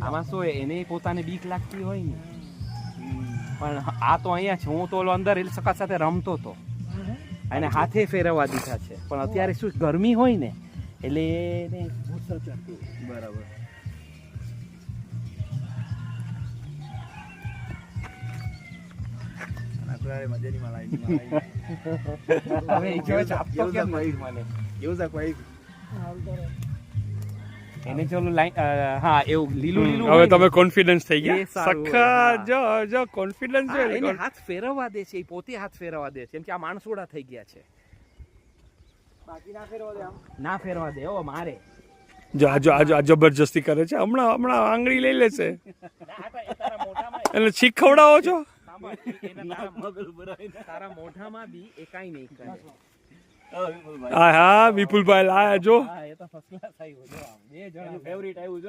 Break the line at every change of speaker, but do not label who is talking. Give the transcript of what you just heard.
આમાં શું હોય, એને પોતાને બીક લાગતી હોય ને, પણ આ તો અહીંયા છે. હું તો ઓલો અંદર સકા સાથે રમતો હતો અને હાથે ફેરવવા દીધા છે, પણ અત્યારે શું ગરમી હોય ને એટલે એને ગુસ્સો ચડતું. બરાબર. એને ચલો હા એવું લીલું લીલું.
હવે તમે કોન્ફિડન્સ થઈ ગયા. સખા જો કોન્ફિડન્સ છે.
એને હાથ ફેરવવા દે છે, એ પોતે હાથ ફેરવવા દે છે, કેમ કે આ માણસોડા થઈ ગયા છે. બાકી ના ફેરવા દે, આમ ના ફેરવા દે. ઓ મારે
જો આ જબરજસ્તી કરે છે. હમણાં આંગળી લઈ લેશે. એટલે શીખવડાવો છો.
તારા મોઢામાં બી એ કાઈ નહીં કરે.
હા વિપુલભાઈ લાયા જો.
હા એ તો ફર્સ્ટ ક્લાસ આવ્યું. જો આમ બે જણા ફેવરિટ આવ્યું જો.